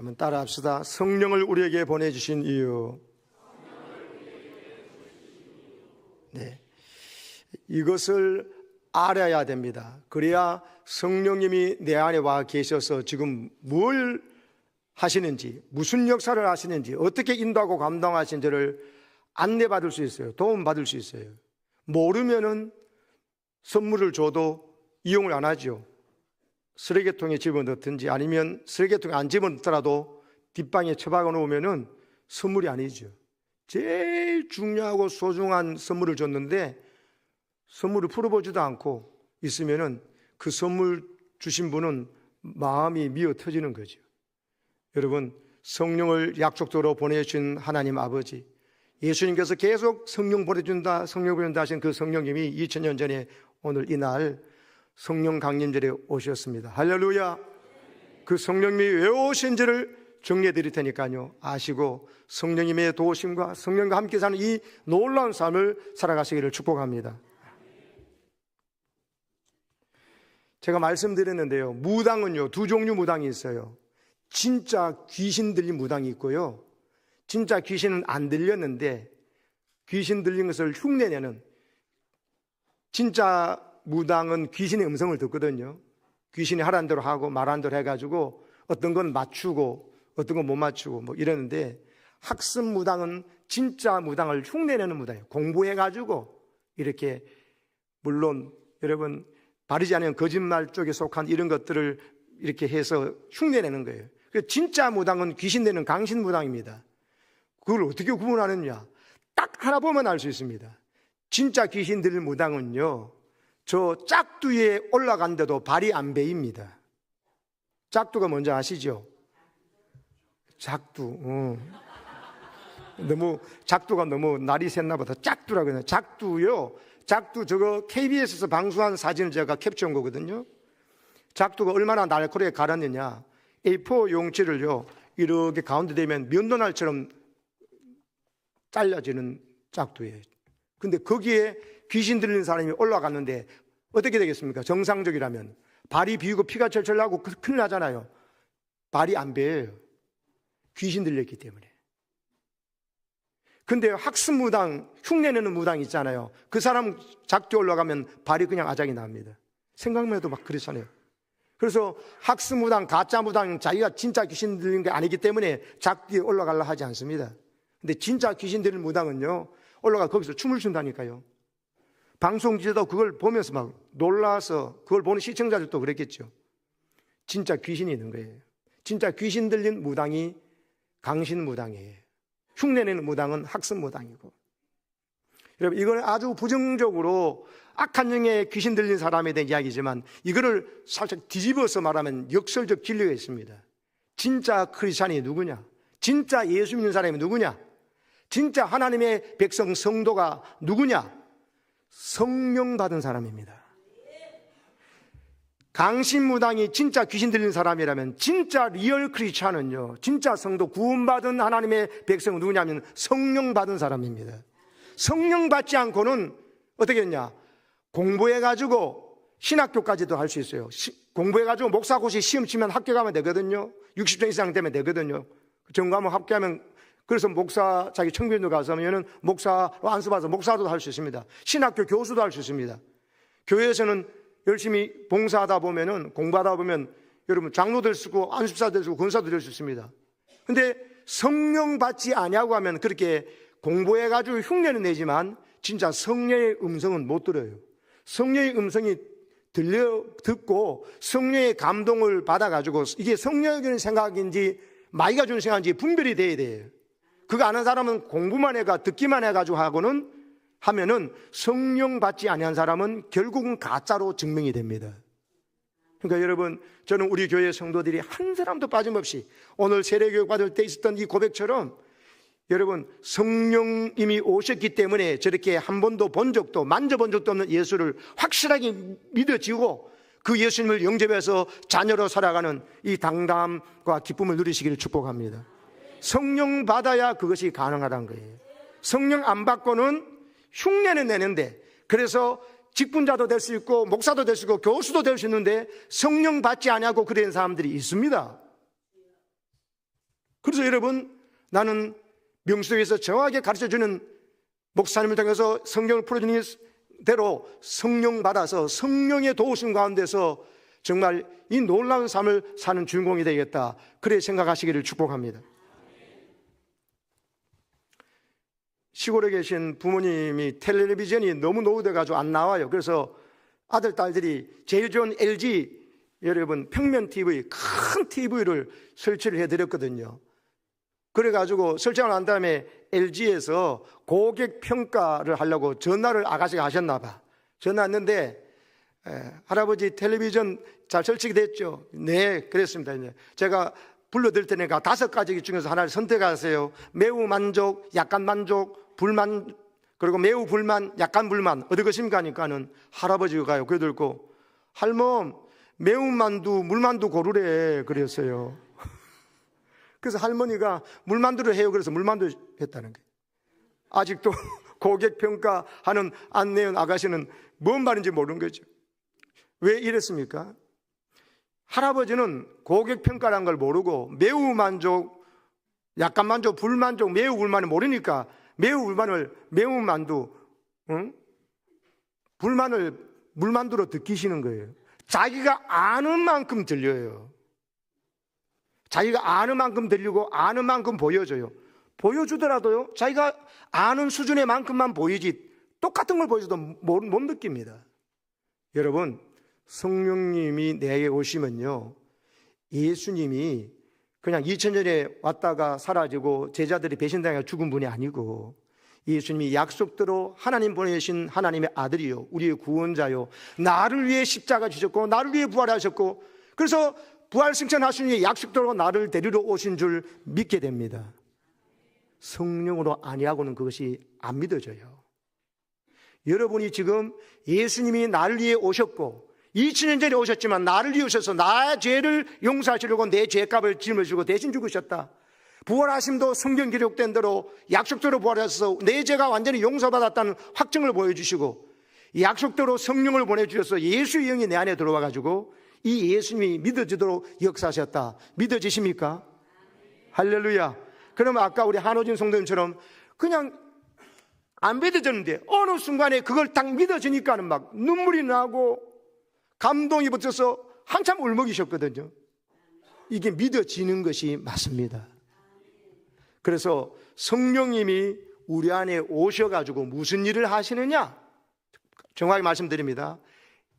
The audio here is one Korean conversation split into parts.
한번 따라합시다. 성령을 우리에게 보내주신 이유. 네, 이것을 알아야 됩니다. 그래야 성령님이 내 안에 와 계셔서 지금 뭘 하시는지, 무슨 역사를 하시는지, 어떻게 인도하고 감당하시는지를 안내받을 수 있어요. 도움받을 수 있어요. 모르면은 선물을 줘도 이용을 안 하죠. 쓰레기통에 집어넣든지 아니면 쓰레기통에 안 집어넣더라도 뒷방에 처박아 놓으면은 선물이 아니죠. 제일 중요하고 소중한 선물을 줬는데 선물을 풀어보지도 않고 있으면은 그 선물 주신 분은 마음이 미어 터지는 거죠. 여러분, 성령을 약속적으로 보내주신 하나님 아버지, 예수님께서 계속 성령 보내준다 하신 그 성령님이 2000년 전에 오늘 이날 성령 강림절에 오셨습니다. 할렐루야. 그 성령님이 왜 오신지를 정리해 드릴 테니까요, 아시고 성령님의 도우심과 성령과 함께 사는 이 놀라운 삶을 살아가시기를 축복합니다. 제가 말씀드렸는데요, 무당은요, 두 종류 무당이 있어요. 진짜 귀신 들린 무당이 있고요, 진짜 귀신은 안 들렸는데 귀신 들린 것을 흉내내는, 진짜 무당은 귀신의 음성을 듣거든요. 귀신이 하라는 대로 하고 말하는 대로 해가지고 어떤 건 맞추고 어떤 건 못 맞추고 뭐 이러는데, 학습 무당은 진짜 무당을 흉내내는 무당이에요. 공부해가지고 이렇게, 물론 여러분 바르지 않은 거짓말 쪽에 속한 이런 것들을 이렇게 해서 흉내내는 거예요. 진짜 무당은 귀신 내는 강신 무당입니다. 그걸 어떻게 구분하느냐? 딱 하나 보면 알 수 있습니다. 진짜 귀신 들린 무당은요, 저 짝두에 올라간데도 발이 안 베입니다. 짝두가 뭔지 아시죠? 작두. 작두가 너무 날이 샜나 보다. 짝두라고 해요. 작두요. 작두 저거 KBS에서 방송한 사진을 제가 캡처한 거거든요. 작두가 얼마나 날카롭게 갈았느냐. A4 용지를요, 이렇게 가운데 대면 면도날처럼 잘라지는 짝두예요. 근데 거기에 귀신 들린 사람이 올라갔는데 어떻게 되겠습니까? 정상적이라면 발이 비우고 피가 철철 나고 큰일 나잖아요. 발이 안 베어요. 귀신 들렸기 때문에. 근데 학습무당, 흉내내는 무당 있잖아요. 그 사람 작두 올라가면 발이 그냥 아작이 납니다. 생각만 해도 막 그렇잖아요. 그래서 학습무당, 가짜무당, 자기가 진짜 귀신 들린 게 아니기 때문에 작두에 올라가려 하지 않습니다. 근데 진짜 귀신 들린 무당은요, 올라가 거기서 춤을 춘다니까요. 방송 기자도 그걸 보면서 막 놀라서, 그걸 보는 시청자들도 그랬겠죠. 진짜 귀신이 있는 거예요. 진짜 귀신 들린 무당이 강신 무당이에요. 흉내내는 무당은 학습 무당이고. 여러분, 이건 아주 부정적으로 악한 영에 귀신 들린 사람에 대한 이야기지만, 이거를 살짝 뒤집어서 말하면 역설적 진리가 있습니다. 진짜 크리스찬이 누구냐? 진짜 예수 믿는 사람이 누구냐? 진짜 하나님의 백성 성도가 누구냐? 성령 받은 사람입니다. 강신무당이 진짜 귀신 들린 사람이라면, 진짜 리얼 크리스찬은요, 진짜 성도 구원받은 하나님의 백성은 누구냐면 성령 받은 사람입니다. 성령 받지 않고는 어떻게 했냐? 공부해가지고 신학교까지도 할 수 있어요. 공부해가지고 목사고시 시험 치면 합격하면 되거든요. 60점 이상 되면 되거든요. 전과목 합격하면, 그래서 목사, 자기 청년도 가서 하면은 목사로 안수받아서 목사도 할 수 있습니다. 신학교 교수도 할 수 있습니다. 교회에서는 열심히 봉사하다 보면은, 공부하다 보면 여러분 장로 될 수 있고 안수사 될 수 있고 권사도 될 수 있습니다. 근데 성령 받지 아니하고 하면 그렇게 공부해가지고 흉내는 내지만 진짜 성령의 음성은 못 들어요. 성령의 음성이 듣고 성령의 감동을 받아가지고 이게 성령이 주는 생각인지 마귀가 주는 생각인지 분별이 돼야 돼요. 그거 아는 사람은 공부만 해가 듣기만 해가지고 하면은 성령 받지 아니한 사람은 결국은 가짜로 증명이 됩니다. 그러니까 여러분, 저는 우리 교회 성도들이 한 사람도 빠짐없이 오늘 세례교육 받을 때 있었던 이 고백처럼, 여러분, 성령님이 오셨기 때문에 저렇게 한 번도 본 적도 만져본 적도 없는 예수를 확실하게 믿어지고 그 예수님을 영접해서 자녀로 살아가는 이 당담과 기쁨을 누리시기를 축복합니다. 성령 받아야 그것이 가능하다는 거예요. 성령 안 받고는 흉내는 내는데, 그래서 직분자도 될 수 있고 목사도 될 수 있고 교수도 될 수 있는데 성령 받지 않냐고 그런 사람들이 있습니다. 그래서 여러분, 나는 명수에서 정확하게 가르쳐주는 목사님을 통해서 성경을 풀어주는 대로 성령 받아서 성령의 도우심 가운데서 정말 이 놀라운 삶을 사는 주인공이 되겠다, 그래 생각하시기를 축복합니다. 시골에 계신 부모님이 텔레비전이 너무 노후돼가지고 안 나와요. 그래서 아들, 딸들이 제일 좋은 LG 여러분 평면 TV, 큰 TV를 설치를 해드렸거든요. 그래가지고 설치하고 난 다음에 LG에서 고객 평가를 하려고 전화를 아가씨가 하셨나 봐. 전화 왔는데, 할아버지 텔레비전 잘 설치가 됐죠? 네, 그랬습니다. 제가 불러드릴 테니까 5가지 중에서 하나를 선택하세요. 매우 만족, 약간 만족, 불만, 그리고 매우 불만, 약간 불만, 어디 것입니까? 하니까는 할아버지가 가요. 그래 들고, 할멈, 매운만두, 물만두 고르래. 그랬어요. 그래서 할머니가 물만두를 해요. 그래서 물만두 했다는 거예요. 아직도 고객평가하는 안내원 아가씨는 뭔 말인지 모르는 거죠. 왜 이랬습니까? 할아버지는 고객평가라는 걸 모르고 매우 만족, 약간 만족, 불만족, 매우 불만을 모르니까 매우 불만을 매운 만두, 불만을 물만두로 느끼시는 거예요. 자기가 아는 만큼 들려요. 자기가 아는 만큼 들리고 아는 만큼 보여줘요. 보여주더라도요, 자기가 아는 수준의 만큼만 보이지 똑같은 걸 보여줘도 못 느낍니다. 여러분, 성령님이 내게 오시면요, 예수님이 그냥 2000년에 왔다가 사라지고 제자들이 배신당해 죽은 분이 아니고 예수님이 약속대로 하나님 보내신 하나님의 아들이요, 우리의 구원자요, 나를 위해 십자가 지셨고 나를 위해 부활하셨고, 그래서 부활 승천하시니 약속대로 나를 데리러 오신 줄 믿게 됩니다. 성령으로 아니하고는 그것이 안 믿어져요. 여러분이 지금 예수님이 나를 위해 오셨고 2000년 전에 오셨지만 나를 위해 오셔서 나의 죄를 용서하시려고 내 죄값을 짊어지고 대신 죽으셨다. 부활하심도 성경 기록된 대로 약속대로 부활하셔서 내 죄가 완전히 용서받았다는 확증을 보여주시고 약속대로 성령을 보내주셔서 예수의 영이 내 안에 들어와가지고 이 예수님이 믿어지도록 역사하셨다. 믿어지십니까? 할렐루야. 그러면 아까 우리 한호진 성도님처럼 그냥 안 믿어졌는데 어느 순간에 그걸 딱 믿어지니까는 막 눈물이 나고 감동이 붙어서 한참 울먹이셨거든요. 이게 믿어지는 것이 맞습니다. 그래서 성령님이 우리 안에 오셔가지고 무슨 일을 하시느냐? 정확히 말씀드립니다.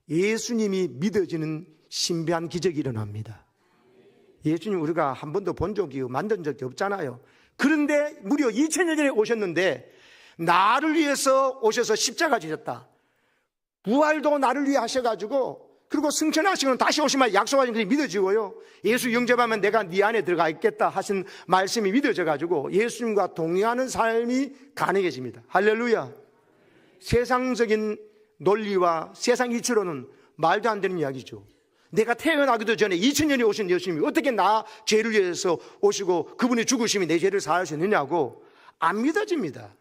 예수님이 믿어지는 신비한 기적이 일어납니다. 예수님 우리가 한 번도 본 적이 만든 적이 없잖아요. 그런데 무려 2000년 전에 오셨는데 나를 위해서 오셔서 십자가 지셨다. 부활도 나를 위해 하셔가지고, 그리고 승천하시고는 다시 오시면 약속하신 것이 믿어지고요, 예수 영접하면 내가 네 안에 들어가 있겠다 하신 말씀이 믿어져가지고 예수님과 동행하는 삶이 가능해집니다. 할렐루야. 세상적인 논리와 세상 이치로는 말도 안 되는 이야기죠. 내가 태어나기도 전에 2000년에 오신 예수님이 어떻게 나 죄를 위해서 오시고 그분이 죽으심이 내 죄를 사하셨느냐고 안 믿어집니다.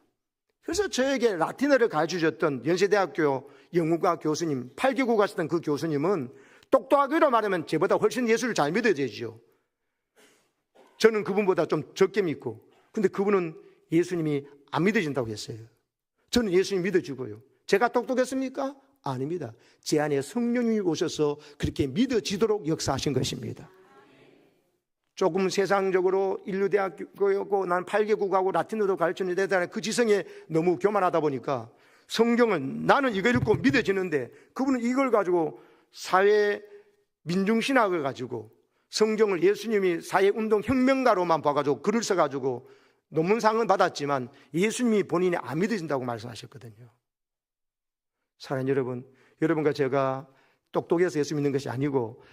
그래서 저에게 라틴어를 가르쳐주셨던 연세대학교 영문과 교수님, 8개국 가셨던 그 교수님은 똑똑하기로 말하면 저보다 훨씬 예수를 잘 믿어야 되죠. 저는 그분보다 좀 적게 믿고, 근데 그분은 예수님이 안 믿어진다고 했어요. 저는 예수님 믿어지고요. 제가 똑똑했습니까? 아닙니다. 제 안에 성령님이 오셔서 그렇게 믿어지도록 역사하신 것입니다. 조금 세상적으로 인류대학교고 난 8개국하고 라틴어도 가르치는 데 그 지성에 너무 교만하다 보니까 성경은 나는 이거 읽고 믿어지는데 그분은 이걸 가지고 사회 민중신학을 가지고 성경을 예수님이 사회운동 혁명가로만 봐가지고 글을 써가지고 논문상은 받았지만 예수님이 본인이 안 믿어진다고 말씀하셨거든요. 사랑하는 여러분, 여러분과 제가 똑똑해서 예수 믿는 것이 아니고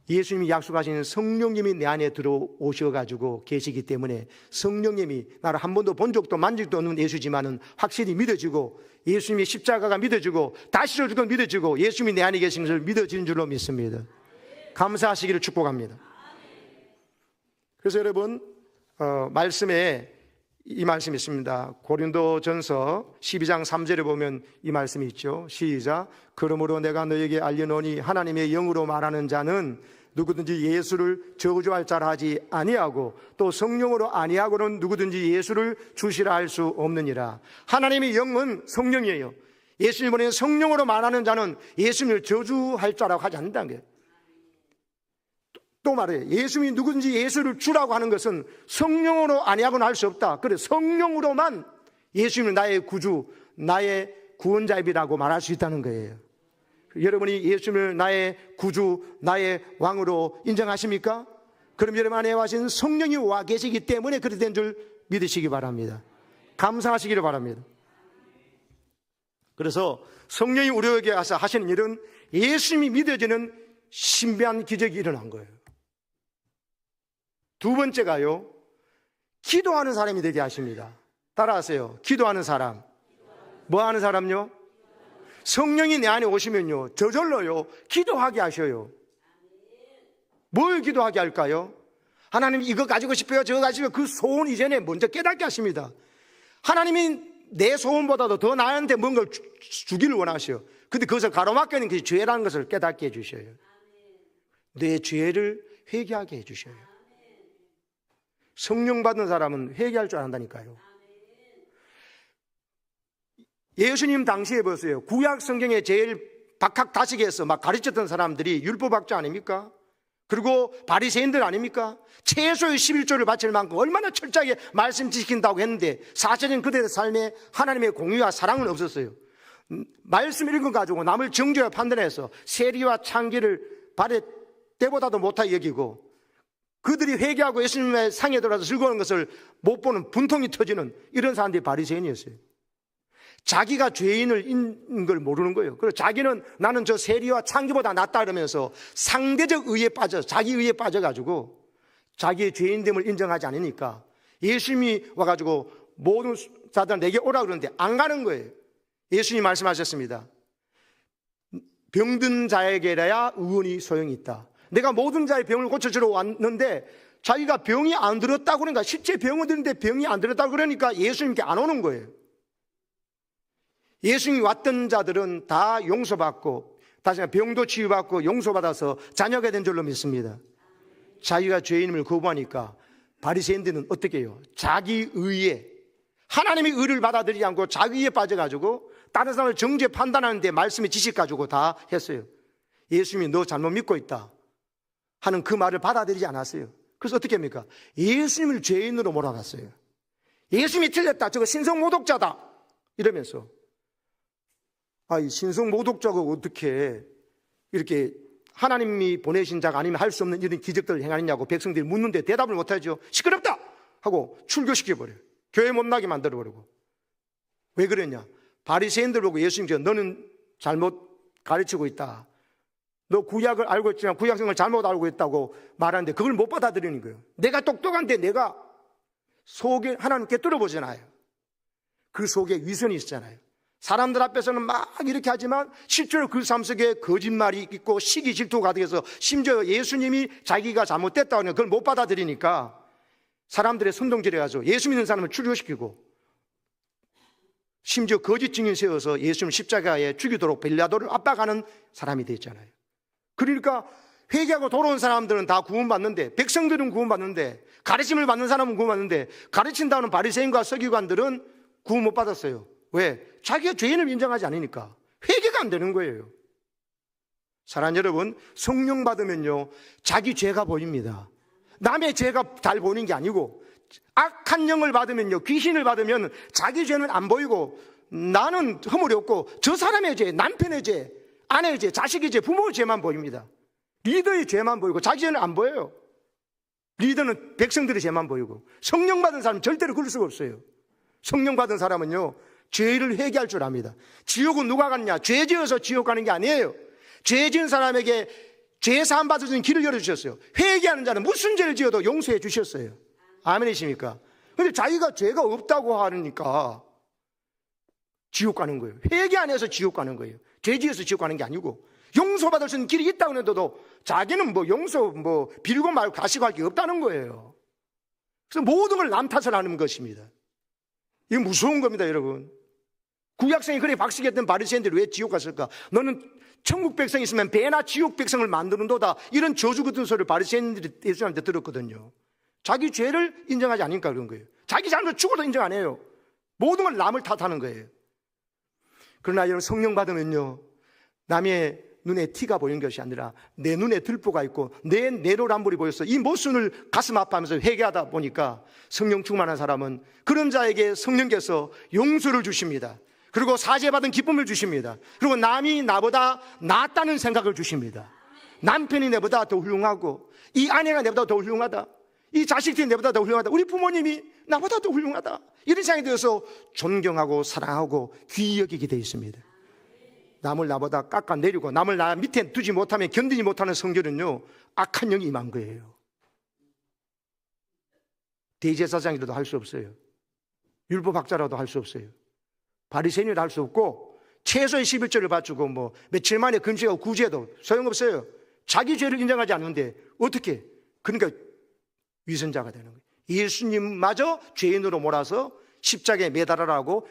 예수님이 약속하시는 성령님이 내 안에 들어오셔가지고 계시기 때문에 성령님이 나를 한 번도 본 적도 만진 적도 없는 예수지만은 확실히 믿어지고 예수님의 십자가가 믿어지고 다시 죽은 믿어지고 예수님이 내 안에 계신 것을 믿어지는 줄로 믿습니다. 감사하시기를 축복합니다. 그래서 여러분 말씀에 이 말씀이 있습니다. 고린도전서 12장 3절에 보면 이 말씀이 있죠. 시작. 그러므로 내가 너에게 알려노니 하나님의 영으로 말하는 자는 누구든지 예수를 저주할 자라 하지 아니하고 또 성령으로 아니하고는 누구든지 예수를 주시라 할 수 없느니라. 하나님의 영은 성령이에요. 예수님 보내는 성령으로 말하는 자는 예수님을 저주할 자라고 하지 않는다는 거예요. 또 말해요. 예수님이 누구든지 예수를 주라고 하는 것은 성령으로 아니하고는 할 수 없다. 그래 성령으로만 예수님은 나의 구주, 나의 구원자이라고 말할 수 있다는 거예요. 여러분이 예수님을 나의 구주, 나의 왕으로 인정하십니까? 그럼 여러분 안에 와신 성령이 와 계시기 때문에 그렇게 된 줄 믿으시기 바랍니다. 감사하시기를 바랍니다. 그래서 성령이 우리에게 와서 하시는 일은 예수님이 믿어지는 신비한 기적이 일어난 거예요. 두 번째가요, 기도하는 사람이 되게 하십니다. 따라하세요. 기도하는 사람. 뭐 하는 사람요? 성령이 내 안에 오시면요, 저절로요 기도하게 하셔요. 뭘 기도하게 할까요? 하나님 이거 가지고 싶어요, 저거 가지고 싶어요. 그 소원 이전에 먼저 깨닫게 하십니다. 하나님이 내 소원보다도 더 나한테 뭔가를 주기를 원하셔요. 근데 그것을 가로막기는 그 죄라는 것을 깨닫게 해주셔요. 내 죄를 회개하게 해주셔요. 성령 받은 사람은 회개할 줄 안다니까요. 예수님 당시에 보세요. 구약 성경에 제일 박학다식해서 막 가르쳤던 사람들이 율법학자 아닙니까? 그리고 바리새인들 아닙니까? 최소의 11조를 바칠 만큼 얼마나 철저하게 말씀 지킨다고 했는데 사실은 그들의 삶에 하나님의 공의와 사랑은 없었어요. 말씀 읽은 거 가지고 남을 정죄와 판단해서 세리와 창기를 발의 때보다도 못하게 여기고 그들이 회개하고 예수님의 상에 들어와서 즐거운 것을 못 보는 분통이 터지는 이런 사람들이 바리새인이었어요. 자기가 죄인인 걸 모르는 거예요. 그래서 자기는 나는 저 세리와 창기보다 낫다 그러면서 상대적 의에 빠져, 자기 의에 빠져가지고 자기의 죄인됨을 인정하지 않으니까 예수님이 와가지고 모든 자들 내게 오라 그러는데 안 가는 거예요. 예수님이 말씀하셨습니다. 병든 자에게라야 의원이 소용이 있다. 내가 모든 자의 병을 고쳐주러 왔는데 자기가 병이 안 들었다고 그러니까 실제 병은 드는데 병이 안 들었다고 그러니까 예수님께 안 오는 거예요. 예수님이 왔던 자들은 다 용서받고 다시 병도 치유받고 용서받아서 자녀가 된 줄로 믿습니다. 자기가 죄인임을 거부하니까 바리새인들은 어떻게 해요? 자기 의에 하나님의 의를 받아들이지 않고 자기 의에 빠져가지고 다른 사람을 정죄 판단하는데 말씀의 지식 가지고 다 했어요. 예수님이 너 잘못 믿고 있다 하는 그 말을 받아들이지 않았어요. 그래서 어떻게 합니까? 예수님을 죄인으로 몰아갔어요. 예수님이 틀렸다, 저거 신성모독자다 이러면서 이 신성모독자가 어떻게 이렇게 하나님이 보내신 자가 아니면 할 수 없는 이런 기적들을 행하느냐고 백성들이 묻는데 대답을 못하죠. 시끄럽다 하고 출교시켜버려요. 교회 못 나게 만들어버리고. 왜 그랬냐? 바리새인들 보고 예수님께서 너는 잘못 가르치고 있다, 너 구약을 알고 있지만 구약성을 잘못 알고 있다고 말하는데 그걸 못 받아들이는 거예요. 내가 똑똑한데 내가 속에 하나님께 뚫어보잖아요. 그 속에 위선이 있잖아요. 사람들 앞에서는 막 이렇게 하지만 실제로 그 삶 속에 거짓말이 있고 시기 질투가 가득해서 심지어 예수님이 자기가 잘못됐다고 하면 그걸 못 받아들이니까 사람들의 선동질해가지고 예수 믿는 사람을 출교시키고 심지어 거짓 증인 세워서 예수님을 십자가에 죽이도록 빌라도를 압박하는 사람이 됐잖아요. 그러니까 회개하고 돌아온 사람들은 다 구원받는데, 백성들은 구원받는데, 가르침을 받는 사람은 구원받는데 가르친다는 바리새인과 서기관들은 구원 못 받았어요. 왜? 자기가 죄인을 인정하지 않으니까 회개가 안 되는 거예요. 사랑하는 여러분, 성령 받으면요 자기 죄가 보입니다. 남의 죄가 잘 보이는 게 아니고 악한 영을 받으면요, 귀신을 받으면 자기 죄는 안 보이고 나는 허물이 없고 저 사람의 죄, 남편의 죄, 아내의 죄, 자식의 죄, 부모의 죄만 보입니다. 리더의 죄만 보이고 자기 죄는 안 보여요. 리더는 백성들의 죄만 보이고. 성령 받은 사람은 절대로 그럴 수가 없어요. 성령 받은 사람은요 죄를 회개할 줄 압니다. 지옥은 누가 갔냐? 죄 지어서 지옥 가는 게 아니에요. 죄 지은 사람에게 죄 사함 받을 수 있는 길을 열어주셨어요. 회개하는 자는 무슨 죄를 지어도 용서해 주셨어요. 아멘이십니까? 근데 자기가 죄가 없다고 하니까 지옥 가는 거예요. 회개 안 해서 지옥 가는 거예요. 죄 지어서 지옥 가는 게 아니고 용서받을 수 있는 길이 있다고 해도 자기는 용서 빌고 말고 가시고 할 게 없다는 거예요. 그래서 모든 걸 남 탓을 하는 것입니다. 이게 무서운 겁니다, 여러분. 구약성이 그래 박식했던 바리새인들이 왜 지옥 갔을까? 너는 천국 백성이 있으면 배나 지옥 백성을 만드는도다. 이런 저주 같은 소리를 바리새인들이 예수님한테 들었거든요. 자기 죄를 인정하지 않으니까 그런 거예요. 자기 잘못 죽어도 인정 안 해요. 모든 걸 남을 탓하는 거예요. 그러나 여러분, 성령 받으면요, 남의 눈에 티가 보이는 것이 아니라 내 눈에 들보가 있고 내 내로란불이 보였어. 이 모순을 가슴 아파하면서 회개하다 보니까 성령 충만한 사람은 그런 자에게 성령께서 용서를 주십니다. 그리고 사죄받은 기쁨을 주십니다. 그리고 남이 나보다 낫다는 생각을 주십니다. 남편이 내보다 더 훌륭하고, 이 아내가 내보다 더 훌륭하다, 이 자식들이 내보다 더 훌륭하다, 우리 부모님이 나보다 더 훌륭하다, 이런 생각이 들어서 존경하고 사랑하고 귀히 여기게 되어 있습니다. 남을 나보다 깎아내리고 남을 나 밑에 두지 못하면 견디지 못하는 성결은요, 악한 영이 임한 거예요. 대제사장이라도 할 수 없어요. 율법학자라도 할 수 없어요. 바리새인이라도 할 수 없고, 최소의 11조를 바치고 뭐 며칠 만에 금식하고 구제도 소용없어요. 자기 죄를 인정하지 않는데 어떻게? 그러니까 위선자가 되는 거예요. 예수님마저 죄인으로 몰아서 십자가에 매달아라고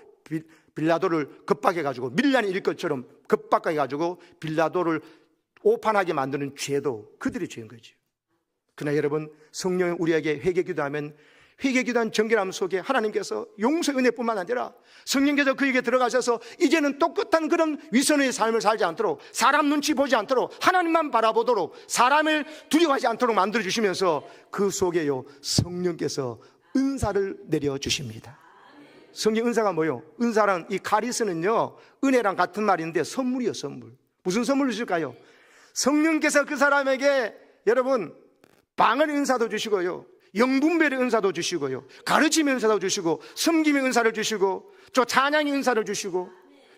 빌라도를 급박해가지고, 밀란이 일 것처럼 급박해가지고 빌라도를 오판하게 만드는 죄도 그들이 죄인 거죠. 그러나 여러분, 성령이 우리에게 회개기도하면, 회개기도한 정결함 속에 하나님께서 용서의 은혜뿐만 아니라 성령께서 그에게 들어가셔서 이제는 똑같은 그런 위선의 삶을 살지 않도록, 사람 눈치 보지 않도록, 하나님만 바라보도록, 사람을 두려워하지 않도록 만들어주시면서 그 속에요, 성령께서 은사를 내려주십니다. 성령 은사가 뭐예요? 은사란, 이 카리스는요, 은혜랑 같은 말인데 선물이요, 선물. 무슨 선물을 주실까요? 성령께서 그 사람에게 여러분 방언 은사도 주시고요, 영분별의 은사도 주시고요, 가르침의 은사도 주시고, 섬김의 은사를 주시고, 또 찬양의 은사를 주시고,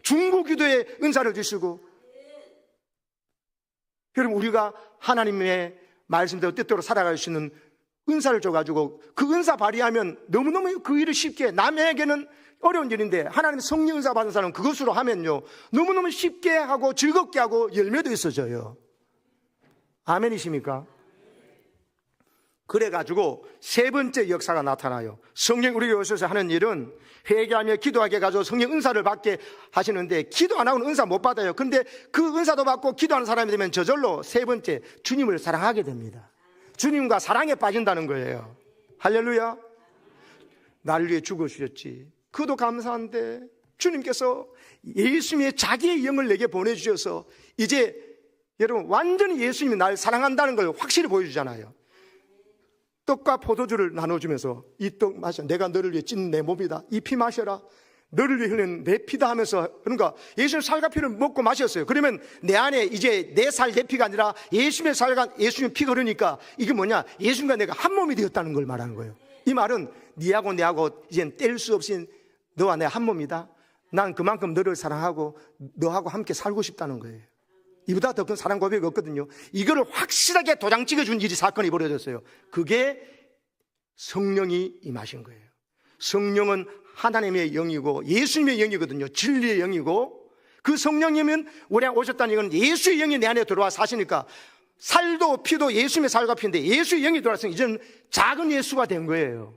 중보기도의 은사를 주시고. 여러분, 우리가 하나님의 말씀대로 뜻대로 살아갈 수 있는 은사를 줘가지고 그 은사 발휘하면 너무너무 그 일을 쉽게, 남에게는 어려운 일인데 하나님 성령 은사 받은 사람은 그것으로 하면요, 너무너무 쉽게 하고 즐겁게 하고 열매도 있어져요. 아멘이십니까? 그래가지고 세 번째 역사가 나타나요. 성령 우리에게 오셔서 하는 일은 회개하며 기도하게 해가지고 성령 은사를 받게 하시는데, 기도 안 하고는 은사 못 받아요. 근데 그 은사도 받고 기도하는 사람이 되면 저절로 세 번째, 주님을 사랑하게 됩니다. 주님과 사랑에 빠진다는 거예요. 할렐루야. 나를 위해 죽으셨지. 그도 감사한데 주님께서 예수님의 자기의 영을 내게 보내주셔서 이제 여러분 완전히 예수님이 날 사랑한다는 걸 확실히 보여주잖아요. 떡과 포도주를 나눠주면서 이 떡 마셔, 내가 너를 위해 찐 내 몸이다, 이 피 마셔라, 너를 위해 흘린 내 피다 하면서, 그러니까 예수님 살과 피를 먹고 마셨어요. 그러면 내 안에 이제 내 살 내 피가 아니라 예수님의 살과 예수님의 피가 흐르니까 이게 뭐냐, 예수님과 내가 한 몸이 되었다는 걸 말하는 거예요. 이 말은 네하고 내하고 이젠 뗄 수 없이 너와 내 한 몸이다, 난 그만큼 너를 사랑하고 너하고 함께 살고 싶다는 거예요. 이보다 더 큰 사랑 고백이 없거든요. 이거를 확실하게 도장 찍어준 일이, 사건이 벌어졌어요. 그게 성령이 임하신 거예요. 성령은 하나님의 영이고 예수님의 영이거든요. 진리의 영이고, 그 성령님은 우리가 오셨다는 건 예수의 영이 내 안에 들어와 사시니까 살도 피도 예수님의 살과 피인데 예수의 영이 들어와서 이제는 작은 예수가 된 거예요.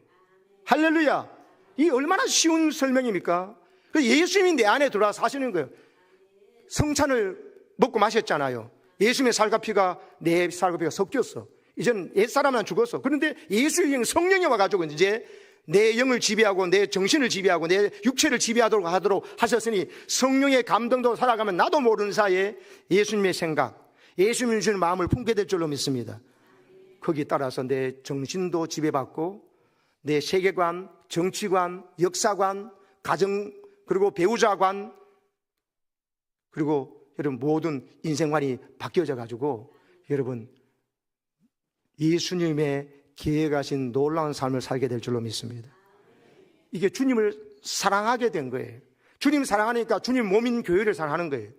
할렐루야. 이 얼마나 쉬운 설명입니까? 예수님이 내 안에 들어와 사시는 거예요. 성찬을 먹고 마셨잖아요. 예수님의 살과 피가 내 살과 피가 섞였어. 이제는 옛사람은 죽었어. 그런데 예수의 영, 성령이 와가지고 이제 내 영을 지배하고 내 정신을 지배하고 내 육체를 지배하도록 하셨으니, 성령의 감동도 살아가면 나도 모르는 사이에 예수님의 생각, 예수님이 주는 마음을 품게 될 줄로 믿습니다. 거기에 따라서 내 정신도 지배받고 내 세계관, 정치관, 역사관, 가정, 그리고 배우자관, 그리고 여러분 모든 인생관이 바뀌어져 가지고 여러분 예수님의 계획하신 놀라운 삶을 살게 될 줄로 믿습니다. 이게 주님을 사랑하게 된 거예요. 주님 사랑하니까 주님 몸인 교회를 사랑하는 거예요.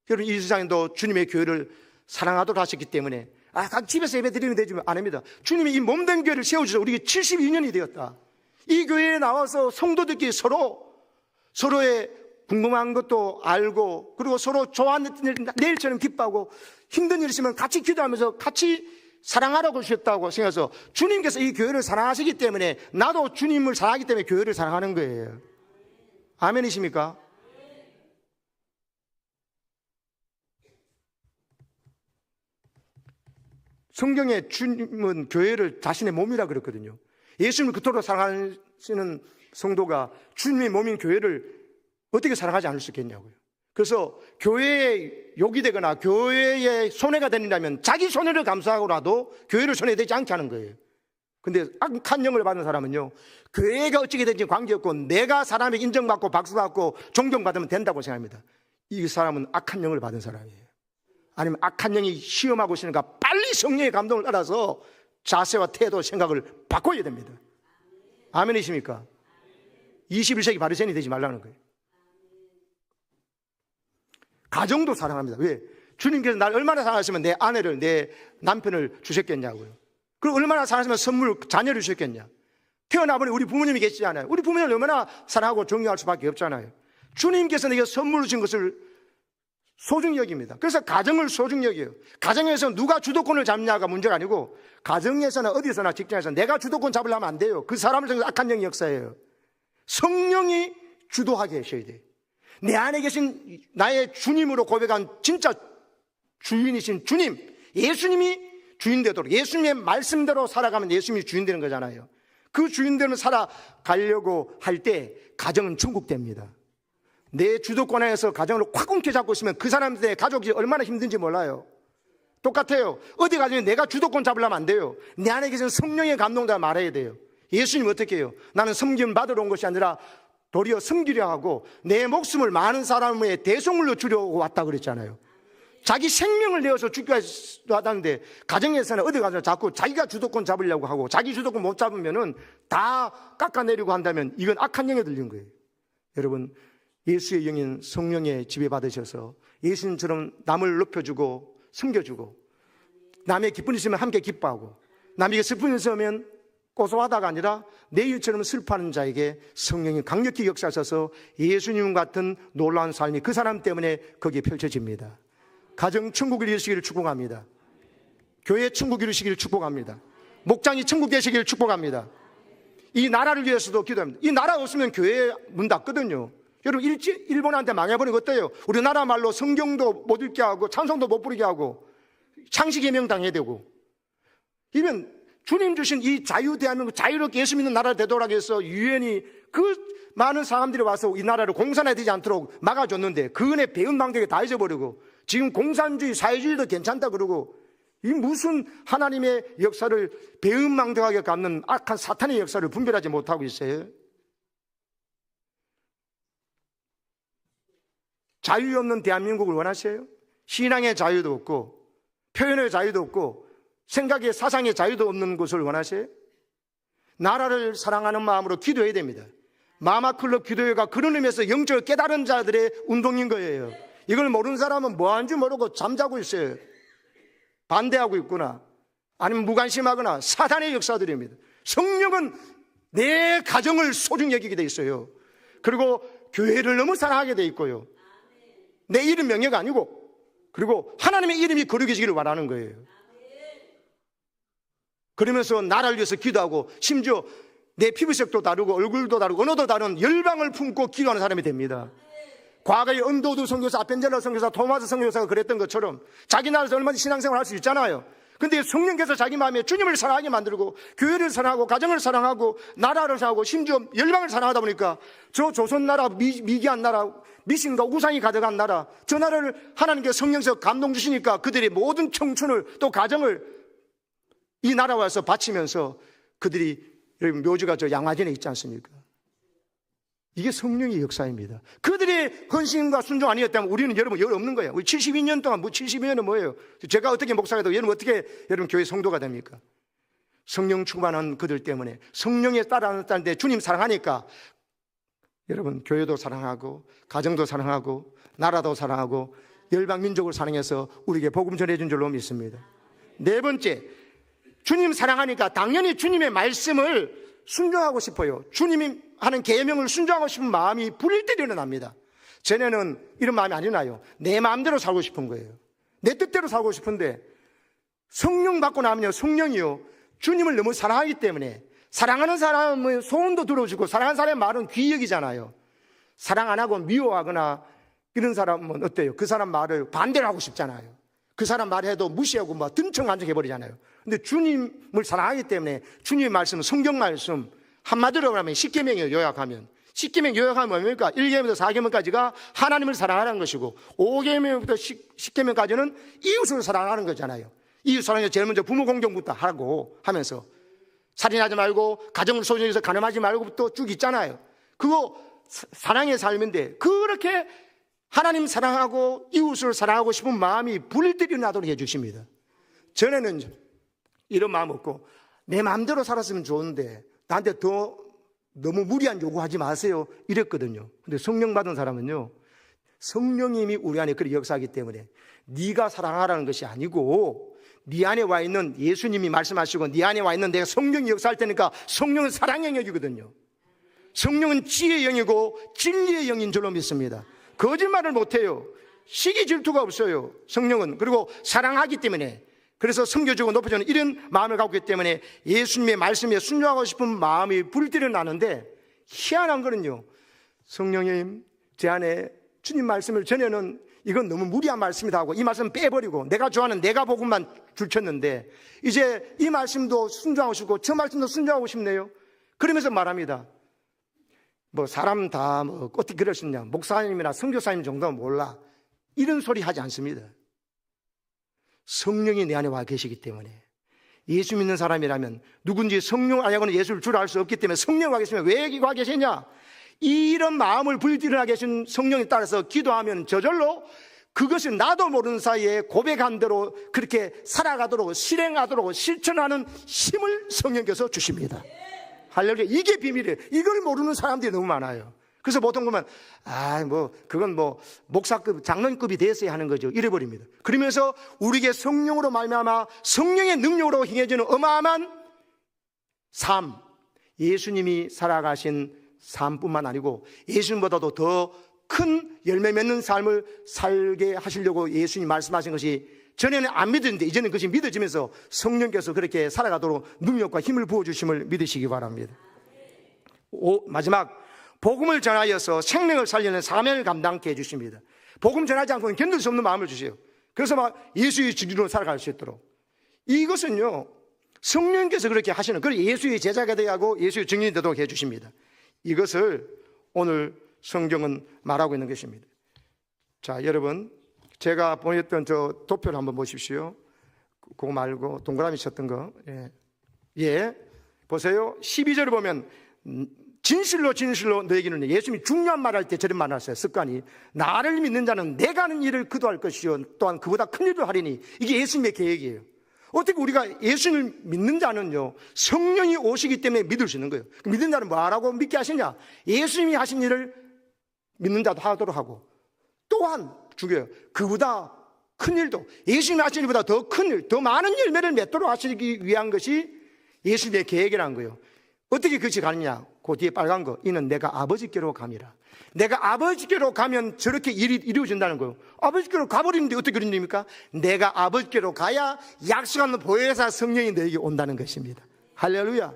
여러분 이 세상도 주님의 교회를 사랑하도록 하셨기 때문에 각 집에서 예배 드리면 되지 안 합니다. 주님이 이 몸된 교회를 세워주셔서 우리가 72년이 되었다. 이 교회에 나와서 성도들끼리 서로의 궁금한 것도 알고, 그리고 서로 좋아하는 일, 내일처럼 기뻐하고, 힘든 일 있으면 같이 기도하면서 같이 사랑하라고 하셨다고 생각해서 주님께서 이 교회를 사랑하시기 때문에 나도 주님을 사랑하기 때문에 교회를 사랑하는 거예요. 아멘이십니까? 성경에 주님은 교회를 자신의 몸이라 그랬거든요. 예수님을 그토록 사랑하시는 성도가 주님의 몸인 교회를 어떻게 사랑하지 않을 수 있겠냐고요. 그래서 교회에 욕이 되거나 교회에 손해가 되는다면 자기 손해를 감수하고라도 교회를 손해되지 않게 하는 거예요. 근데 악한 영을 받은 사람은요, 교회가 어찌게 되는지 관계없고 내가 사람에게 인정받고 박수받고 존경받으면 된다고 생각합니다. 이 사람은 악한 영을 받은 사람이에요. 아니면 악한 영이 시험하고 있으니까 빨리 성령의 감동을 따라서 자세와 태도, 생각을 바꿔야 됩니다. 아멘이십니까? 21세기 바리새인이 되지 말라는 거예요. 가정도 사랑합니다. 왜? 주님께서 날 얼마나 사랑하시면 내 아내를, 내 남편을 주셨겠냐고요. 그리고 얼마나 사랑하시면 선물, 자녀를 주셨겠냐. 태어나보니 우리 부모님이 계시잖아요. 우리 부모님을 얼마나 사랑하고 존경할 수밖에 없잖아요. 주님께서 내게 선물을 준 것을 소중히 여깁니다. 그래서 가정을 소중히 여겨요. 가정에서 누가 주도권을 잡냐가 문제가 아니고, 가정에서나 어디서나 직장에서 내가 주도권 잡으려면 안 돼요. 그 사람을 통해서 악한 영이 역사예요. 성령이 주도하게 하셔야 돼요. 내 안에 계신 나의 주님으로 고백한 진짜 주인이신 주님, 예수님이 주인 되도록, 예수님의 말씀대로 살아가면 예수님이 주인 되는 거잖아요. 그 주인대로 살아가려고 할 때 가정은 천국 됩니다. 내 주도권 안에서 가정을 확 움켜잡고 있으면 그 사람들의 가족이 얼마나 힘든지 몰라요. 똑같아요. 어디 가면 내가 주도권 잡으려면 안 돼요. 내 안에 계신 성령의 감동자 말해야 돼요. 예수님 어떻게 해요? 나는 섬김 받으러 온 것이 아니라 도리어 섬기려 하고 내 목숨을 많은 사람의 대속물로 주려고 왔다 그랬잖아요. 자기 생명을 내어서 죽기도 하다는데, 가정에서는 어디 가서 자꾸 자기가 주도권 잡으려고 하고 자기 주도권 못 잡으면은 다 깎아내리고 한다면 이건 악한 영에 들린 거예요. 여러분, 예수의 영인 성령의 지배받으셔서 예수님처럼 남을 높여주고 섬겨주고, 남의 기쁨이 있으면 함께 기뻐하고, 남에게 슬픔이 있으면 고소하다가 아니라 내 일처럼 슬퍼하는 자에게 성령이 강력히 역사하셔서 예수님 같은 놀라운 삶이 그 사람 때문에 거기에 펼쳐집니다. 가정 천국을 이루시기를 축복합니다. 교회 천국 이루시기를 축복합니다. 목장이 천국 되시기를 축복합니다. 이 나라를 위해서도 기도합니다. 이 나라 없으면 교회 문 닫거든요. 여러분, 일본한테 망해버리면 어때요? 우리나라 말로 성경도 못 읽게 하고 찬송도 못 부르게 하고 창시개명 당해야 되고, 이면 주님 주신 이 자유 대한민국, 자유롭게 예수 믿는 나라를 되도록 해서 유엔이 그 많은 사람들이 와서 이 나라를 공산화 되지 않도록 막아줬는데 그 은혜 배은망덕에 다 잊어버리고 지금 공산주의, 사회주의도 괜찮다 그러고, 이 무슨 하나님의 역사를 배은망덕하게 갚는 악한 사탄의 역사를 분별하지 못하고 있어요. 자유 없는 대한민국을 원하세요? 신앙의 자유도 없고 표현의 자유도 없고 생각의, 사상의 자유도 없는 것을 원하세요? 나라를 사랑하는 마음으로 기도해야 됩니다. 마마클럽 기도회가 그런 의미에서 영적을 깨달은 자들의 운동인 거예요. 이걸 모르는 사람은 뭐 하는지 모르고 잠자고 있어요. 반대하고 있구나, 아니면 무관심하거나 사단의 역사들입니다. 성령은 내 가정을 소중히 여기게 돼 있어요. 그리고 교회를 너무 사랑하게 돼 있고요. 내 이름 명예가 아니고, 그리고 하나님의 이름이 거룩해지기를 바라는 거예요. 그러면서 나라를 위해서 기도하고, 심지어 내 피부색도 다르고 얼굴도 다르고 언어도 다른 열방을 품고 기도하는 사람이 됩니다. 과거에 언도두 선교사, 아펜젤러 선교사, 토마스 선교사가 그랬던 것처럼 자기 나라에서 얼마든지 신앙생활 할 수 있잖아요. 근데 성령께서 자기 마음에 주님을 사랑하게 만들고 교회를 사랑하고 가정을 사랑하고 나라를 사랑하고 심지어 열방을 사랑하다 보니까 저 조선나라, 미기한 나라, 미신과 우상이 가득한 나라, 저 나라를 하나님께서 성령께서 감동 주시니까 그들의 모든 청춘을 또 가정을 이 나라 와서 바치면서 그들이 묘지가 저 양화진에 있지 않습니까? 이게 성령의 역사입니다. 그들의 헌신과 순종 아니었다면 우리는 여러분 여기 없는 거예요. 우리 72년 동안, 72년은 뭐예요? 제가 어떻게 목사가 되고 여러분 어떻게 여러분 교회 성도가 됩니까? 성령 충만한 그들 때문에, 성령에 따라하는데 주님 사랑하니까 여러분 교회도 사랑하고 가정도 사랑하고 나라도 사랑하고 열방 민족을 사랑해서 우리에게 복음 전해준 줄로 믿습니다. 네 번째, 주님 사랑하니까 당연히 주님의 말씀을 순종하고 싶어요. 주님이 하는 계명을 순종하고 싶은 마음이 부릴 때 일어납니다. 전에는 이런 마음이 안 일어나요. 내 마음대로 살고 싶은 거예요. 내 뜻대로 살고 싶은데 성령 받고 나면요, 성령이요, 주님을 너무 사랑하기 때문에, 사랑하는 사람은 소원도 들어주고 사랑하는 사람의 말은 귀 여기잖아요. 사랑 안 하고 미워하거나 이런 사람은 어때요? 그 사람 말을 반대를 하고 싶잖아요. 그 사람 말해도 무시하고 막 등청만청해버리잖아요. 근데 주님을 사랑하기 때문에 주님의 말씀, 성경 말씀 한마디로 하면 십계명이에요. 요약하면 십계명 요약하면 뭡니까? 1계명부터 4계명까지가 하나님을 사랑하라는 것이고 5계명부터 10계명까지는 이웃을 사랑하는 거잖아요. 이웃 사랑에 제일 먼저 부모 공경부터 하고 하면서 살인하지 말고 가정을 소중해서 간음하지 말고부터 쭉 있잖아요. 그거 사랑의 삶인데 그렇게 하나님 사랑하고 이웃을 사랑하고 싶은 마음이 불들이 나도록 해주십니다. 전에는 이런 마음 없고 내 마음대로 살았으면 좋은데 나한테 더 너무 무리한 요구하지 마세요 이랬거든요. 근데 성령 받은 사람은요, 성령님이 우리 안에 그렇게 역사하기 때문에 네가 사랑하라는 것이 아니고 네 안에 와 있는 예수님이 말씀하시고 네 안에 와 있는 내가 성령이 역사할 테니까 성령은 사랑의 영이거든요. 성령은 지혜의 영이고 진리의 영인 줄로 믿습니다. 거짓말을 못해요. 시기 질투가 없어요. 성령은. 그리고 사랑하기 때문에, 그래서 섬겨주고 높여주는 이런 마음을 갖고 있기 때문에 예수님의 말씀에 순종하고 싶은 마음이 불들여 나는데, 희한한 거는요, 성령님 제 안에 주님 말씀을 전에는 이건 너무 무리한 말씀이다 하고 이 말씀 빼버리고 내가 좋아하는 내가 복음만 줄쳤는데 이제 이 말씀도 순종하고 싶고 저 말씀도 순종하고 싶네요. 그러면서 말합니다. 뭐 사람 다 뭐 어떻게 그럴 수 있냐, 목사님이나 선교사님 정도는 몰라, 이런 소리 하지 않습니다. 성령이 내 안에 와 계시기 때문에, 예수 믿는 사람이라면 누군지 성령 아니고는 예수를 주로 알 수 없기 때문에 성령 와 계시면 왜 와 계시냐, 이런 마음을 불들여 계신 성령에 따라서 기도하면 저절로 그것이 나도 모르는 사이에 고백한 대로 그렇게 살아가도록 실행하도록 실천하는 힘을 성령께서 주십니다. 할렐루야. 이게 비밀이에요. 이걸 모르는 사람들이 너무 많아요. 그래서 보통 보면 그건 목사급 장로급이 됐어야 하는 거죠. 이래버립니다. 그러면서 우리에게 성령으로 말미암아 성령의 능력으로 행해지는 어마어마한 삶, 예수님이 살아가신 삶뿐만 아니고 예수님보다도 더 큰 열매 맺는 삶을 살게 하시려고 예수님 말씀하신 것이, 전에는 안 믿었는데 이제는 그것이 믿어지면서 성령께서 그렇게 살아가도록 능력과 힘을 부어주심을 믿으시기 바랍니다. 마지막, 복음을 전하여서 생명을 살리는 사명을 감당케 해주십니다. 복음 전하지 않고는 견딜 수 없는 마음을 주세요. 그래서 막 예수의 증인으로 살아갈 수 있도록. 이것은요, 성령께서 그렇게 하시는, 그리고 예수의 제자가 되게 하고 예수의 증인이 되도록 해주십니다. 이것을 오늘 성경은 말하고 있는 것입니다. 자, 여러분, 제가 보냈던 저 도표를 한번 보십시오. 그거 말고 동그라미 쳤던 거. 예. 보세요. 12절을 보면 진실로 진실로 너에게는, 예수님이 중요한 말할 때 저런 말을 하세요. 습관이, 나를 믿는 자는 내가 하는 일을 그도 할 것이요 또한 그보다 큰 일을 하리니. 이게 예수님의 계획이에요. 어떻게 우리가 예수님을 믿는 자는요, 성령이 오시기 때문에 믿을 수 있는 거예요. 믿는 자는 뭐라고 믿게 하시냐, 예수님이 하신 일을 믿는 자도 하도록 하고, 또한 중요해요, 그보다 큰 일도, 예수님이 하신 일보다 더 큰 일, 더 많은 열매를 맺도록 하시기 위한 것이 예수님의 계획이라는 거예요. 어떻게 그것이 가느냐, 그 뒤에 빨간 거, 이는 내가 아버지께로 감이라. 내가 아버지께로 가면 저렇게 일이 이루어진다는 거예요. 아버지께로 가버리는데 어떻게 그러십니까? 내가 아버지께로 가야 약속한 보혜사 성령이 너에게 온다는 것입니다. 할렐루야.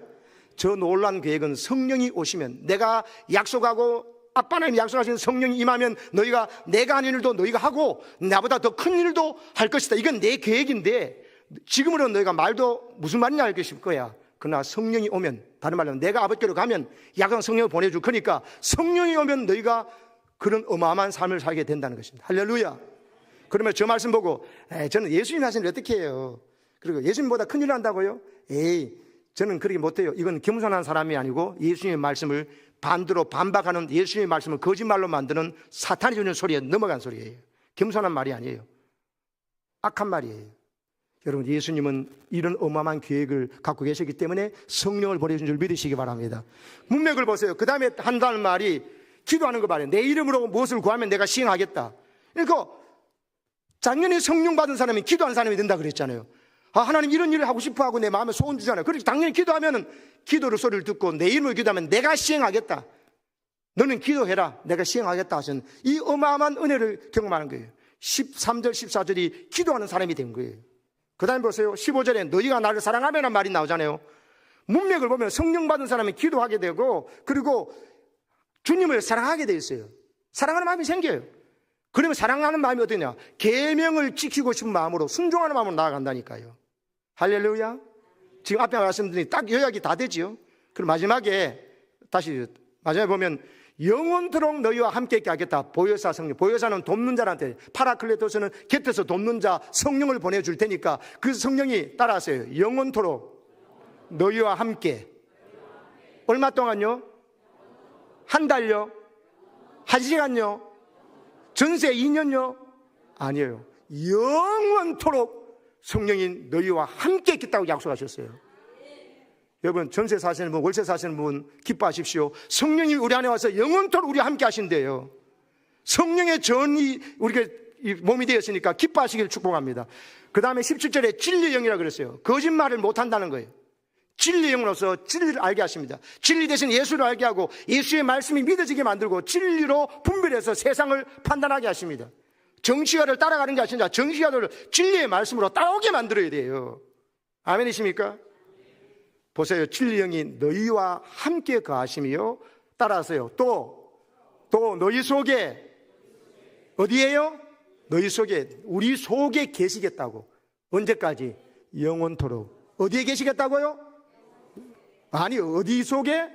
저 놀라운 계획은 성령이 오시면, 내가 약속하고 아빠 하나님이 약속하신 성령이 임하면 너희가 내가 하는 일도 너희가 하고 나보다 더 큰 일도 할 것이다. 이건 내 계획인데 지금으로는 너희가 말도 무슨 말이냐 할 것일 거야. 그러나 성령이 오면, 다른 말로 내가 아버지께로 가면 약속한 성령을 보내줄 거니까 성령이 오면 너희가 그런 어마어마한 삶을 살게 된다는 것입니다. 할렐루야. 그러면 저 말씀 보고 저는 예수님 하신 일 어떻게 해요? 그리고 예수님보다 큰 일을 한다고요? 저는 그렇게 못해요. 이건 겸손한 사람이 아니고 예수님의 말씀을 반대로 반박하는, 예수님의 말씀을 거짓말로 만드는 사탄이 주는 소리에 넘어간 소리예요. 겸손한 말이 아니에요. 악한 말이에요. 여러분, 예수님은 이런 어마어마한 계획을 갖고 계시기 때문에 성령을 보내준 줄 믿으시기 바랍니다. 문맥을 보세요. 그 다음에 한다는 말이 기도하는 거 말이에요. 내 이름으로 무엇을 구하면 내가 시행하겠다. 그러니까 작년에 성령 받은 사람이 기도하는 사람이 된다 그랬잖아요. 하나님 이런 일을 하고 싶어 하고 내 마음에 소원 주잖아요. 그렇게 당연히 기도하면은, 기도를 소리를 듣고 내 이름으로 기도하면 내가 시행하겠다, 너는 기도해라, 내가 시행하겠다 하신 이 어마어마한 은혜를 경험하는 거예요. 13절 14절이 기도하는 사람이 된 거예요. 그 다음에 보세요. 15절에 너희가 나를 사랑하면 말이 나오잖아요. 문맥을 보면 성령 받은 사람이 기도하게 되고, 그리고 주님을 사랑하게 돼 있어요. 사랑하는 마음이 생겨요. 그러면 사랑하는 마음이 어떠냐? 계명을 지키고 싶은 마음으로, 순종하는 마음으로 나아간다니까요. 할렐루야. 지금 앞에 말씀드린 딱 요약이 다 되지요. 그럼 마지막에 보면 영원토록 너희와 함께 있게 하겠다. 보혜사 성령. 보혜사는 돕는 자한테, 파라클레토스는 곁에서 돕는 자 성령을 보내줄 테니까 그 성령이 따라하세요. 영원토록 너희와 함께. 얼마 동안요? 한 달요? 한 시간요? 전세 2년요? 아니에요. 영원토록 성령이 너희와 함께 있겠다고 약속하셨어요. 여러분, 전세 사시는 분, 월세 사시는 분 기뻐하십시오. 성령이 우리 안에 와서 영원토록 우리와 함께 하신대요. 성령의 전이 우리가 몸이 되었으니까 기뻐하시기를 축복합니다. 그 다음에 17절에 진리의 영이라고 그랬어요. 거짓말을 못한다는 거예요. 진리의 영으로서 진리를 알게 하십니다. 진리 대신 예수를 알게 하고 예수의 말씀이 믿어지게 만들고 진리로 분별해서 세상을 판단하게 하십니다. 정시가를 따라가는 게 아니라 정시가를 진리의 말씀으로 따라오게 만들어야 돼요. 아멘이십니까? 보세요. 진리의 영이 너희와 함께 거하시며, 따라하세요. 또 너희 속에, 어디에요? 너희 속에, 우리 속에 계시겠다고. 언제까지? 영원토록. 어디에 계시겠다고요? 아니, 어디 속에?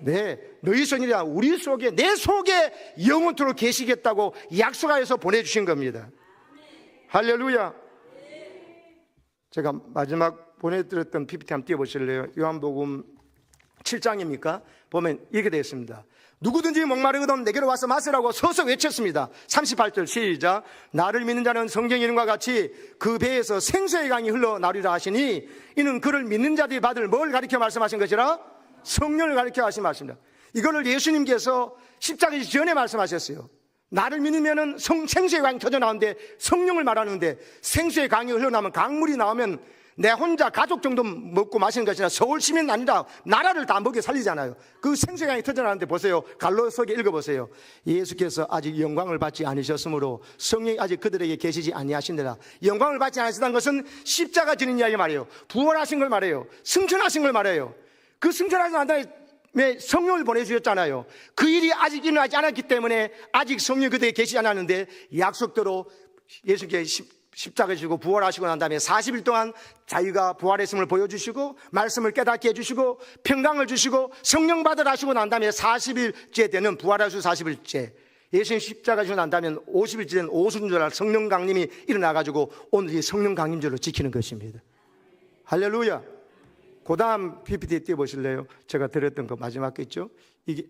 네, 너희 속이 아니라 우리 속에, 내 속에 영원토록 계시겠다고 약속하여서 보내주신 겁니다. 할렐루야. 제가 마지막 보내드렸던 PPT 한번 띄워보실래요? 요한복음 7장입니까? 보면 이렇게 되어 있습니다. 누구든지 목마르거든 내게로 와서 마시라고 서서 외쳤습니다. 38절 시작. 나를 믿는 자는 성경 이름과 같이 그 배에서 생수의 강이 흘러나오리라 하시니, 이는 그를 믿는 자들이 받을 뭘 가리켜 말씀하신 것이라? 성령을 가리켜 하신 말씀입니다. 이거를 예수님께서 십자가 전에 말씀하셨어요. 나를 믿으면은 생수의 강이 터져 나오는데, 성령을 말하는데, 생수의 강이 흘러나오면, 강물이 나오면 내 혼자 가족 정도 먹고 마시는 것이 아니라 서울 시민은 아니라 나라를 다 먹여 살리잖아요. 그 생수의 강이 터져 나오는데 보세요. 갈로서기 읽어보세요. 예수께서 아직 영광을 받지 않으셨으므로 성령이 아직 그들에게 계시지 아니하신대라. 영광을 받지 않으시다는 것은 십자가 지는 이야기 말이에요. 부활하신 걸 말해요. 승천하신 걸 말해요. 그 승천하신 난 다음에 성령을 보내주셨잖아요. 그 일이 아직 일어나지 않았기 때문에 아직 성령이 그들에게 계시지 않았는데, 약속대로 예수께서 십자가에 지고 부활하시고 난 다음에 40일 동안 자기가 부활했음을 보여주시고 말씀을 깨닫게 해주시고 평강을 주시고 성령 받으라 하시고 난 다음에 40일째 되는 부활하시고 40일째, 예수님 십자가 지고 난 다음에 50일째 된 오순절날 성령 강림이 일어나가지고 오늘 이 성령 강림절로 지키는 것입니다. 할렐루야. 그 다음 PPT 띄워보실래요? 제가 드렸던 거 마지막 거 있죠? 이게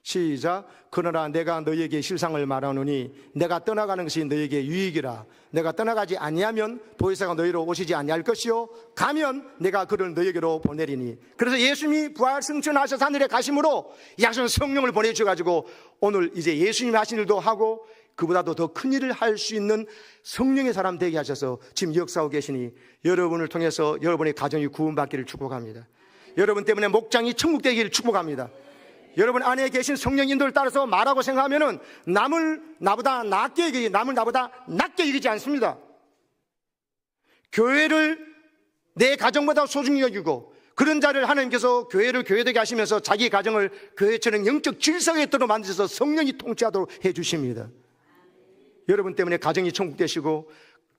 시작. 그러나 내가 너희에게 실상을 말하노니 내가 떠나가는 것이 너희에게 유익이라. 내가 떠나가지 아니하면 보혜사가 너희로 오시지 아니할 것이요, 가면 내가 그를 너희에게로 보내리니. 그래서 예수님이 부활 승천하셔서 하늘에 가심으로 약속한 성령을 보내주셔가지고 오늘 이제 예수님이 하신 일도 하고 그보다도 더 큰 일을 할 수 있는 성령의 사람 되게 하셔서 지금 역사하고 계시니, 여러분을 통해서 여러분의 가정이 구원받기를 축복합니다. 여러분 때문에 목장이 천국 되기를 축복합니다. 여러분 안에 계신 성령 인도를 따라서 말하고 생각하면은 남을 나보다 낮게 여기지 않습니다. 교회를 내 가정보다 소중히 여기고, 그런 자를 하나님께서 교회를 교회되게 하시면서 자기 가정을 교회처럼 영적 질서에 있도록 만드셔서 성령이 통치하도록 해주십니다. 여러분 때문에 가정이 천국 되시고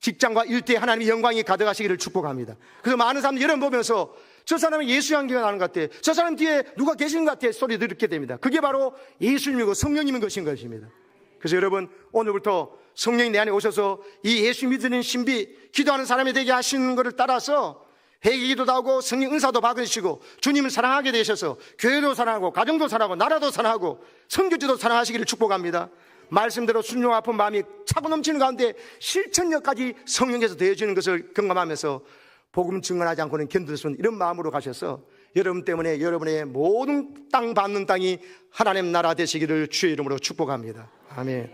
직장과 일터에 하나님의 영광이 가득하시기를 축복합니다. 그래서 많은 사람들이 여러분 보면서 저 사람은 예수 향기가 나는 것 같아, 저 사람 뒤에 누가 계시는 것 같아 소리 듣게 됩니다. 그게 바로 예수님이고 성령님인 것인 것입니다. 그래서 여러분 오늘부터 성령이 내 안에 오셔서 이 예수 믿는 신비, 기도하는 사람이 되게 하시는 것을 따라서 회개기도도 하고 성령 은사도 받으시고 주님을 사랑하게 되셔서 교회도 사랑하고 가정도 사랑하고 나라도 사랑하고 선교지도 사랑하시기를 축복합니다. 말씀대로 순종 아픈 마음이 차고 넘치는 가운데 실천력까지 성령께서 더해주는 것을 경험하면서 복음 증언하지 않고는 견딜 수 없는 이런 마음으로 가셔서 여러분 때문에 여러분의 모든 땅 받는 땅이 하나님 나라 되시기를 주의 이름으로 축복합니다. 아멘.